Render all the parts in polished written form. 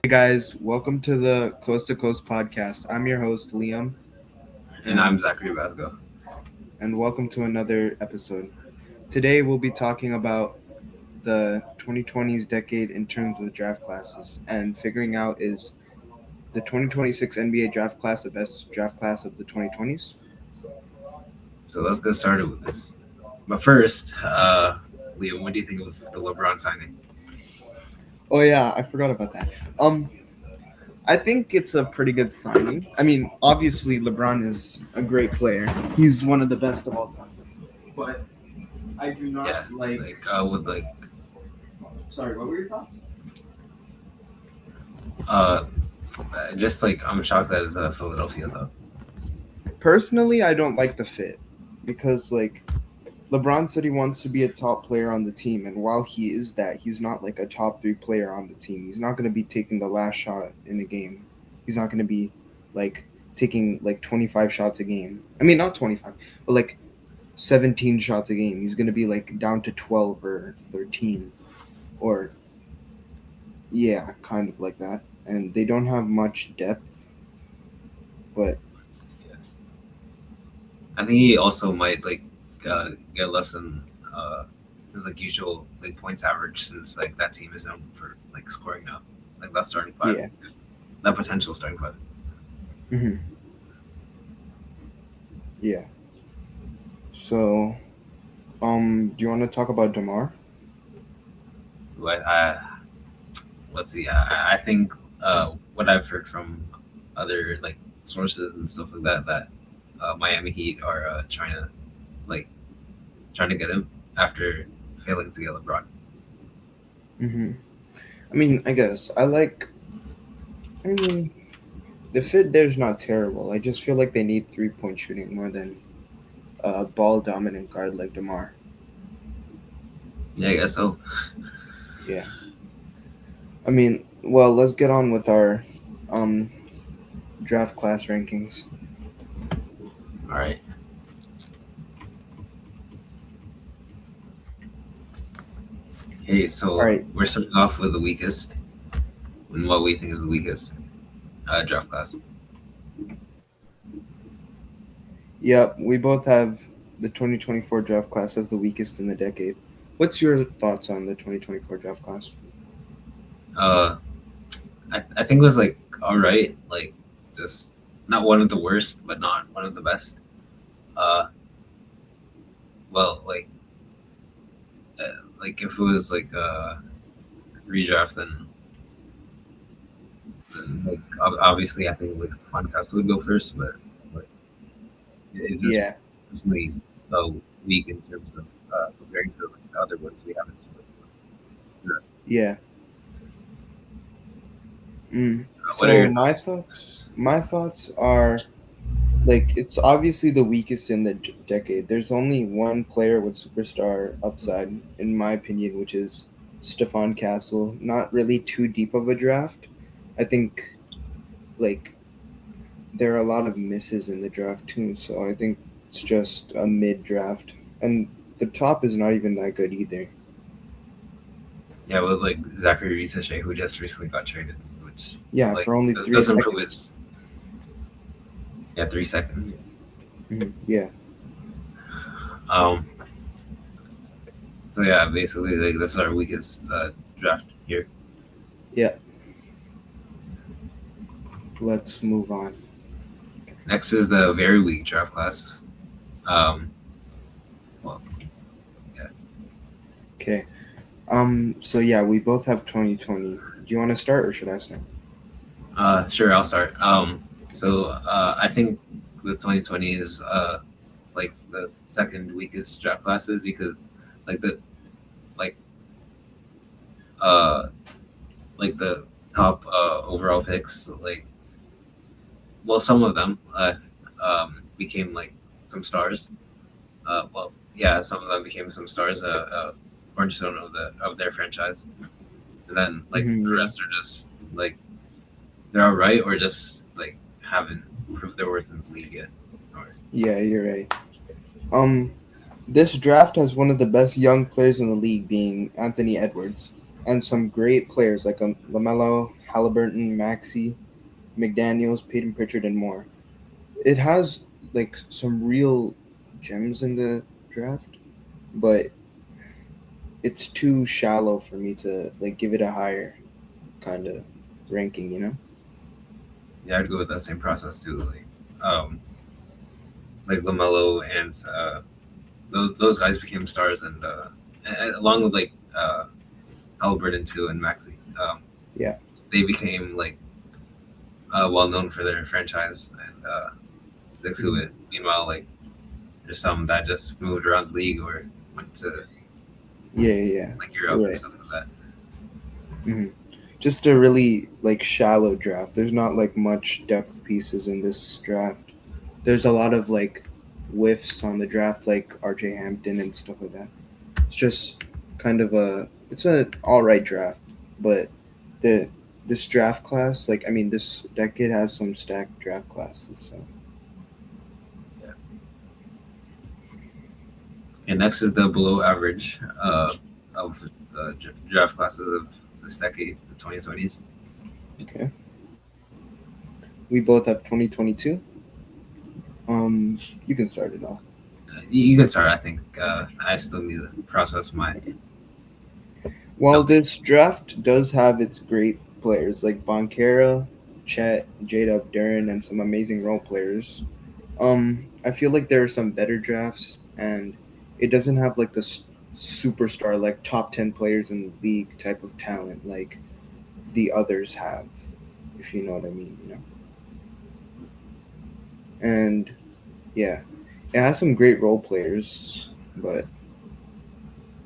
Hey guys, welcome to the Coast to Coast podcast. I'm your host Liam, And I'm and Zachary Vasco. welcome to another episode. Today we'll be talking about the 2020s decade in terms of draft classes and figuring out is the 2026 NBA draft class the best draft class of the 2020s. So let's get started with this. But first, Liam, what do you think of the LeBron signing? Oh yeah, I forgot about that. I think it's a pretty good signing. I mean, obviously LeBron is a great player. He's one of the best of all time. But I do not Yeah, like. with Sorry, what were your thoughts? uh, just like I'm shocked that it's Philadelphia though. Personally, I don't like the fit because LeBron said he wants to be a top player on the team, and while he is that, he's not like a top three player on the team. He's not going to be taking the last shot in a game. He's not going to be like taking like 25 shots a game. I mean, not 25, but like 17 shots a game. He's going to be like down to 12 or 13 or yeah, kind of like that. And they don't have much depth, but Yeah. I think he also might get less than his usual points average since that team is known for scoring now. That starting five, yeah. that potential starting five. Hmm. Yeah. So, do you want to talk about Demar? But let's see. I think what I've heard from other sources and stuff like that Miami Heat are like trying to get him after failing to get LeBron. Hmm. I mean, I guess I like. I mean, the fit there's not terrible. I just feel like they need 3-point shooting more than a ball dominant guard like Demar. Yeah, I guess so. Yeah. I mean, well, let's get on with our um draft class rankings. All right. Hey, All so right. we're starting off with the weakest, and what we think is the weakest draft class. Yep, we both have the 2024 draft class as the weakest in the decade. What's your thoughts on the 2024 draft class? Uh, I think it was all right, just not one of the worst, but not one of the best. Uh, well, if it was redraft, then obviously I think podcast would go first, but like it's just Yeah. personally so weak in terms of comparing to the other ones we haven't seen. Yeah. Mm. What are So your thoughts? my thoughts are like it's obviously the weakest in the decade. There's only one player with superstar upside, in my opinion, which is Stefan Castle. Not really too deep of a draft. I think like there are a lot of misses in the draft too, so I think it's just a mid draft, and the top is not even that good either. Yeah, with Zachary who just recently got traded, which Yeah, for only three doesn't prove seconds. it's 3 seconds. Yeah. Um, so yeah, basically this is our weakest draft here. Yeah. Let's move on. Next is the very weak draft class. Um, well, yeah, Okay. So yeah, we both have 2020. Do you want to start or should I start? sure, I'll start. So I think the 2020 is the second weakest draft classes because the like uh the top overall picks some of them became some stars. Yeah, some of them became some stars. Cornerstone of their franchise, and then the Yeah. rest are just they're all right or just haven't proved their worth in the league yet. Or, Yeah, you're right. Um, this draft has one of the best young players in the league, being Anthony Edwards. and some great players like Lamelo, Halliburton, Maxi, McDaniels, Peyton Pritchard, and more. It has like some real gems in the draft, but it's too shallow for me to like give it a higher kind of ranking. Yeah, I'd go with that same process too. Like Lamelo and those guys became stars, and along with like Halliburton too and Maxi, Yeah. they became like well known for their franchise and sticks to Mhm. it. Meanwhile, like there's some that just moved around the league or went to Yeah, yeah, yeah. like Europe You're and right. stuff like that. Hmm. Just a really like shallow draft. There's not like much depth pieces in this draft. There's a lot of like whiffs on the draft, like RJ Hampton and stuff like that. It's just kind of it's a all right draft, but the this draft class, like I mean, this decade has some stacked draft classes. So Yeah. And next is the below average of draft classes of this decade, the 2020s. okay, we both have 2022. You can start it off. You can start. I think I still need to process my Well, notes. this draft does have its great players like Bonkera, Chet, Jada Duran, and some amazing role players. I feel like there are some better drafts, and it doesn't have like the superstar, like top 10 players in the league type of talent like the others have, if you know what I mean. And yeah, it has some great role players, but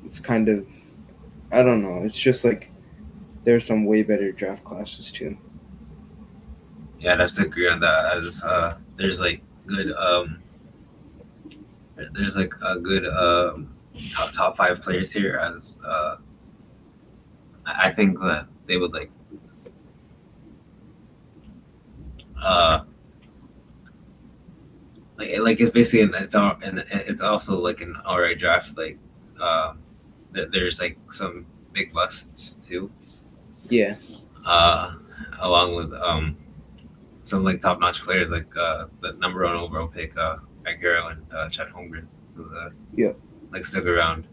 it's kind of, I don't know, it's just like there's some way better draft classes too. Yeah, I'd have to agree on that. As there's like good there's like a good top five players here. As I think that they would uh like it's basically and it's also like an alright draft. Like there's like some big busts too. Yeah. Uh, along with some like top notch players like the number one overall pick Aguero and Chet Holmgren who Yep. like stuck around.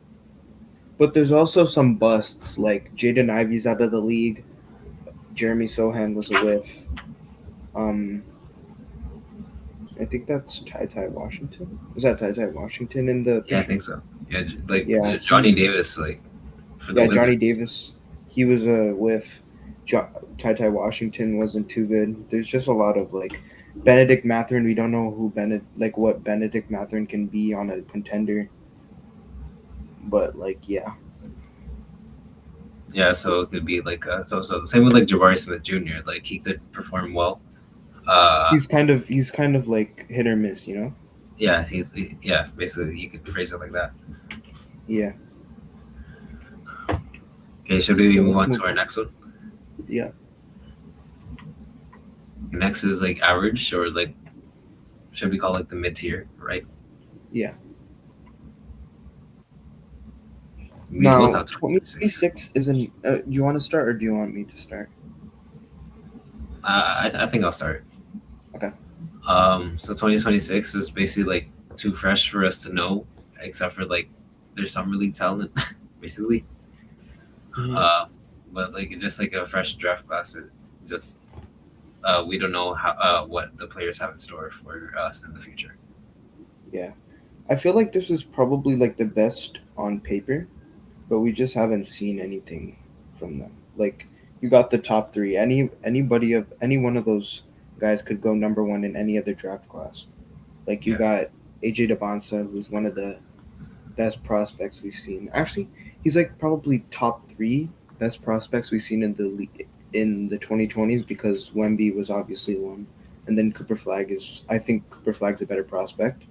But there's also some busts like Jaden Ivey's out of the league. Jeremy Sohan was a whiff. Um, I think that's Ty Ty Washington. Was that Ty Ty Washington in the Yeah, I picture? think so. Yeah, like Yeah, Johnny he's Davis like for the yeah Johnny Wizards. Davis. He was a whiff. Ty Ty Washington wasn't too good. There's just a lot of like Benedict Mathurin. We don't know who like what Benedict Mathurin can be on a contender. But like yeah, Yeah, so it could be like so the same with like Jabari Smith Jr. Like he could perform well. Uh, he's kind of like hit or miss. yeah, yeah basically you could phrase it like that. Yeah. Okay, should we Okay, move let's on move to our on. next one? Yeah. Next is like average or like should we call it the mid tier, right? Yeah. We both Now, have 2026. 2026 isn't. You want to start or do you want me to start? I think I'll start. Okay. So 2026 is basically like too fresh for us to know, except for like there's some really talent, basically. Hmm. Uh, but like it's just like a fresh draft class. It just we don't know how what the players have in store for us in the future. Yeah. I feel like this is probably like the best on paper, but we just haven't seen anything from them. Like you got the top three. Anybody of any one of those guys could go number one in any other draft class. Like you Yeah, got AJ Dabonsa, who's one of the best prospects we've seen. Actually, he's like probably top three best prospects we've seen in the league in the 2020s because Wemby was obviously one, and then Cooper Flag is. I think Cooper Flag's a better prospect.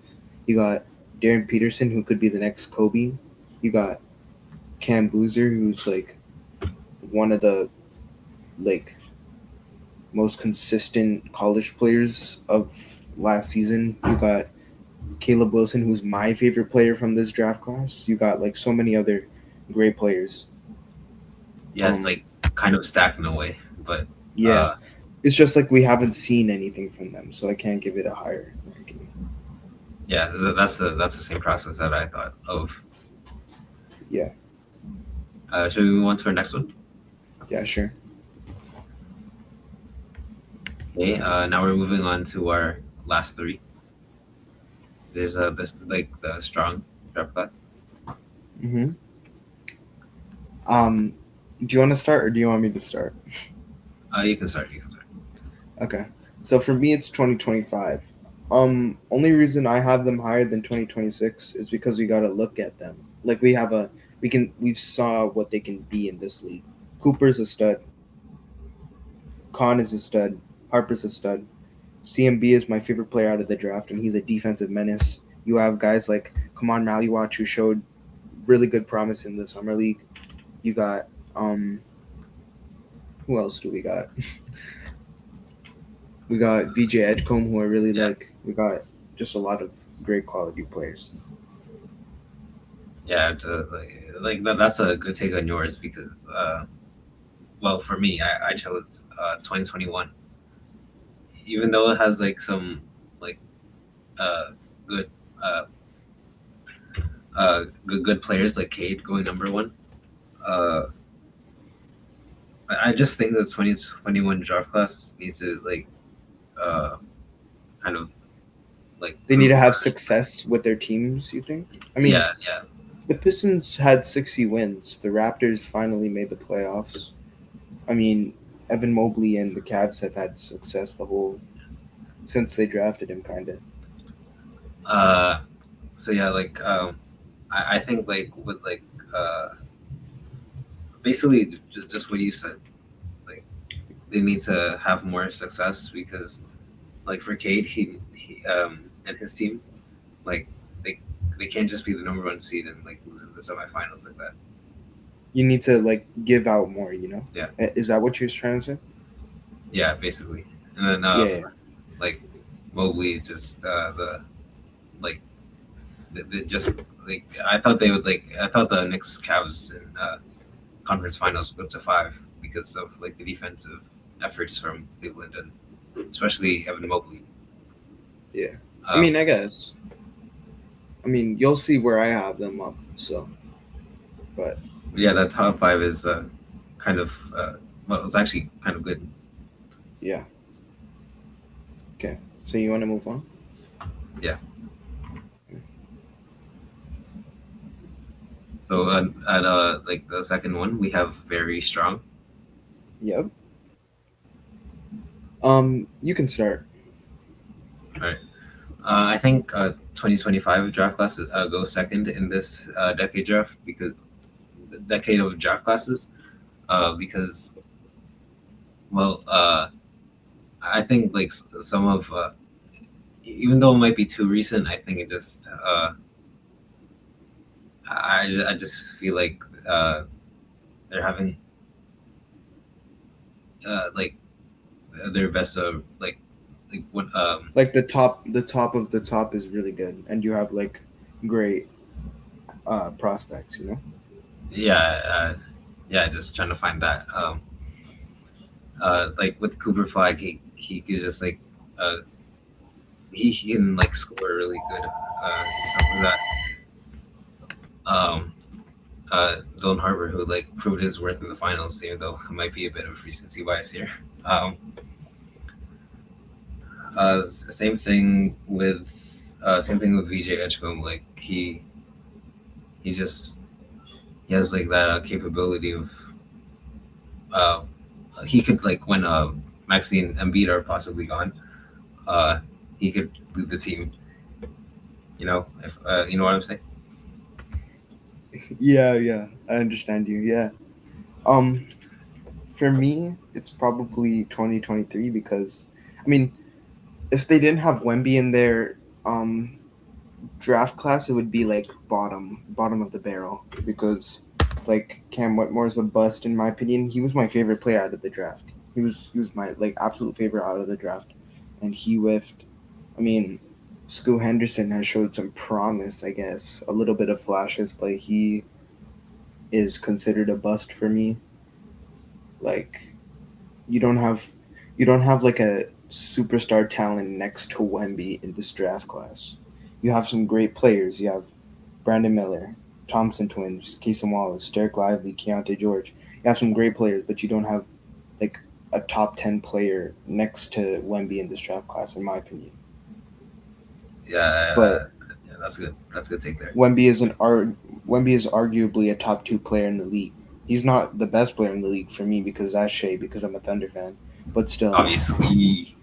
You got Darren Peterson, who could be the next Kobe. You got Cam Boozer, who's like one of the like most consistent college players of last season. You got Caleb Wilson, who's my favorite player from this draft class. You got like so many other great players. Yeah, it's Um, like kind of stacked in a way, but yeah, uh, it's just like we haven't seen anything from them, so I can't give it a higher ranking. yeah, that's the same process that I thought of. Yeah, Should we move on to our next one? yeah, sure. Okay, now we're moving on to our last three. There's this like the strong draft class. Mm-hmm. Um, do you want to start or do you want me to start? You can start. You can start. Okay. So for me, it's 2025. Only reason I have them higher than 2026 is because we got to look at them. Like we've saw what they can be in this league. Cooper's a stud. Khan is a stud. Harper's a stud. CMB is my favorite player out of the draft, and he's a defensive menace. You have guys like Kaman Maliwatch who showed really good promise in the summer league. You got who else do we got? We got VJ Edgecombe, who I really Yeah, like. We got just a lot of great quality players. yeah. That's a good take on yours because well, for me, I chose 2021, even though it has like some like good uh good players like Cade going number one. Uh, I just think the 2021 draft class needs to like uh kind of like They need prove to have more. success with their teams. You think? I mean, Yeah, yeah. the Pistons had 60 wins. The Raptors finally made the playoffs. I mean, Evan Mobley and the Cavs have had success the whole since they drafted him, kind of. Uh, so yeah, like I think like with like basically just what you said, like they need to have more success because like for Cade, he and his team, like they they can't just be the number one seed and like lose in the semifinals like that. You need to like give out more. Yeah, Is that what you're trying to say? yeah, basically. And then Yeah, yeah. for like Mobley, just the like they just like I thought the Knicks Cavs in conference finals go to five because of like the defensive efforts from Cleveland and especially Evan Mobley. Yeah. I Um, mean, I guess. I mean, you'll see where I have them up. So, but yeah, that top five is kind of well, it's actually kind of good. yeah. Okay. So you want to move on? Yeah. So at like the second one, we have very strong. Yep. You can start. All right. I think 2025 draft class goes second in this decade draft because decade of draft classes because well I think like some of even though it might be too recent, I think it just I just feel like uh, they're having like their best of like what Like the top of the top is really good, and you have like great prospects. yeah yeah just trying to find that like with Cooper Flag he could just like uh he can like score really good stuff like that Dylan Harper who like proved his worth in the finals even though it might be a bit of recency bias here um same thing with VJ Edgecombe like he just he has like that capability of uh he could like when Maxine and Embiid are possibly gone uh he could lead the team if you know what I'm saying. Yeah, yeah. I understand you. Yeah. Um, for me, it's probably 2023 because, I mean, if they didn't have Wemby in their um draft class, it would be like bottom of the barrel because like Cam Whitmore's a bust in my opinion. He was my favorite player out of the draft. He was my like absolute favorite out of the draft, and he whiffed. I mean, Scoot Henderson has showed some promise, I guess, a little bit of flashes, but he is considered a bust for me. Like you don't have like a superstar talent next to Wemby in this draft class. You have some great players. You have Brandon Miller, Thompson twins, Casey Wallace, Derek Lively, Keontae George. You have some great players, but you don't have like a top 10 player next to Wemby in this draft class, in my opinion. Yeah, But yeah, that's good. That's a good take there. Wemby is Wemby is arguably a top 2 player in the league. He's not the best player in the league for me because that's Shea because I'm a Thunder fan. But still, Obviously,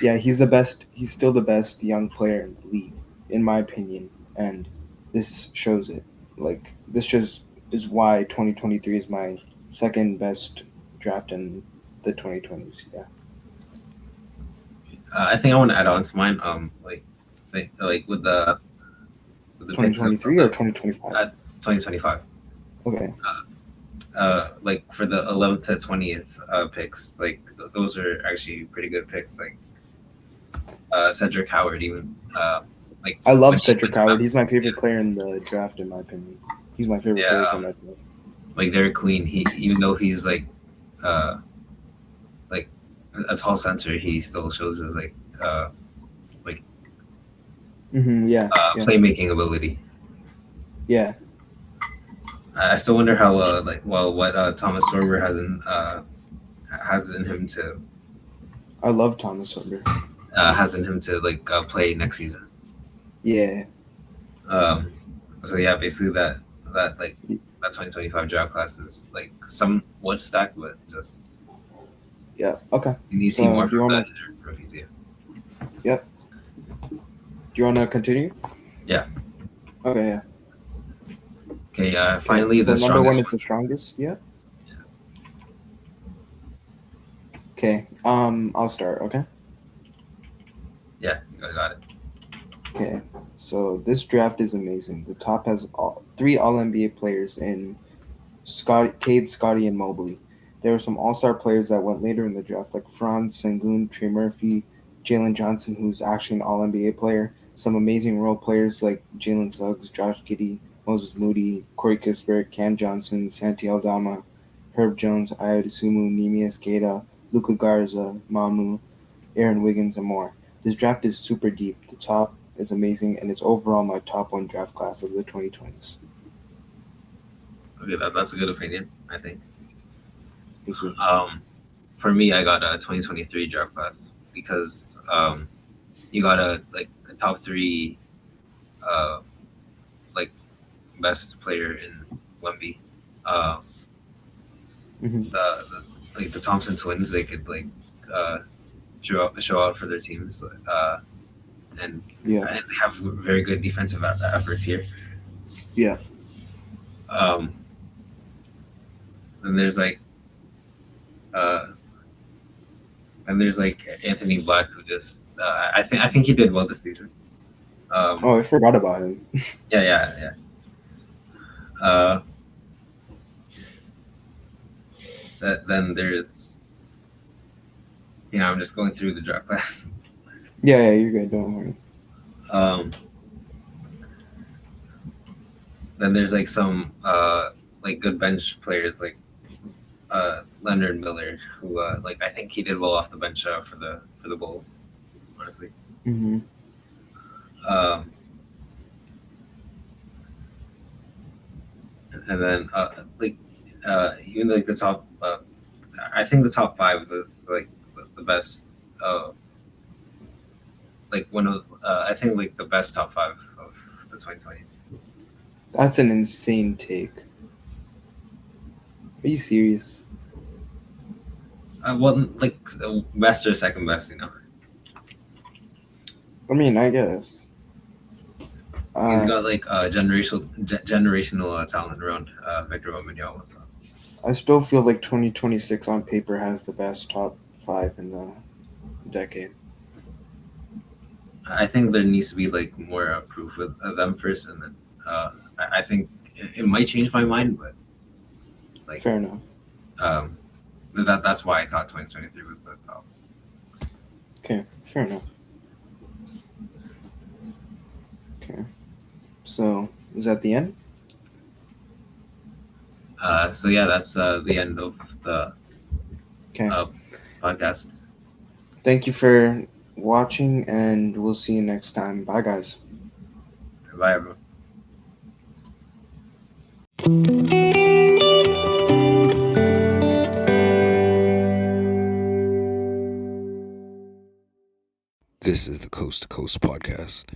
yeah, he's the best. He's still the best young player in the league, in my opinion, and this shows it. Like this just is why 2023 is my second best draft in the 2020s. Yeah, I think I want to add on to mine. Like say like with the picks of 2023 or 2025. 2025. Okay. Like for the 11th to 20th picks, like those are actually pretty good picks. Like Cedric Howard, even like I when love he went Cedric to Howard. Memphis, He's my yeah, favorite player in the draft, in my opinion. He's my favorite yeah, player from that draft. like Derek Queen. He even though he's uh like a tall center, he still shows his like Yeah, yeah, playmaking ability. yeah. I still wonder how like well what Thomas Sorber has in him to I love Thomas Huber. like play next season. Yeah, Um, so yeah, basically that like that 2025 draft class is like somewhat stacked, but just yeah. Okay. you need to see So more do you from wanna? the rookies. Yeah. Yep. Do you wanna continue? Yeah. Okay. Yeah. Okay. Okay. Finally, So the number one strongest is one. the strongest. Yeah. Yeah. Okay. I'll start. Okay. Yeah. Got it. Okay. So this draft is amazing. The top has three All NBA players in Cade, Scotty, and Mobley. There are some All Star players that went later in the draft, like Franz Sengun, Trey Murphy, Jalen Johnson, who's actually an All NBA player. Some amazing role players like Jalen Suggs, Josh Giddey, Moses Moody, Corey Kispert, Cam Johnson, Santi Aldama, Herb Jones, Ayodesumu, Nemias Queta, Luca Garza, Mamu, Aaron Wiggins, and more. This draft is super deep. The top is amazing, and it's overall my top one draft class of the 2020s. Okay, that's a good opinion. I think. Thank you. For me, I got a 2023 draft class because you got a top three uh like best player in Wemby. Uh, Hmm. the Thompson twins, they could like uh show out for their teams. And Yeah, they have very good defensive efforts here. yeah. Um, and there's like uh, Anthony Black who just I think he did well this season. Oh, I forgot about him. Yeah. Uh, then there's I'm just going through the draft class. Yeah, you're good. Don't worry. Um, then there's like some like good bench players like Leonard Miller, who like I think he did well off the bench for the Bulls, honestly. Hmm. Um, and then even like the top, I think the top five was like the best. Like one of I think like the best top five of the 2020s. That's an insane take. Are you serious? Well, like best or second best, I mean, I guess. He's Uh, got like generational talent around Victor Wembanyama. So I still feel like 2026 on paper has the best top five in the decade. I think there needs to be like more proof with them first, and then I think it might change my mind, but like Fair enough. um, that's why I thought 2023 was the top. Okay, fair enough. Okay. So, is that the end? So yeah, that's the end of the Okay. podcast. Thank you for watching, and we'll see you next time. Bye, guys. Bye, everyone. This is the Coast to Coast podcast.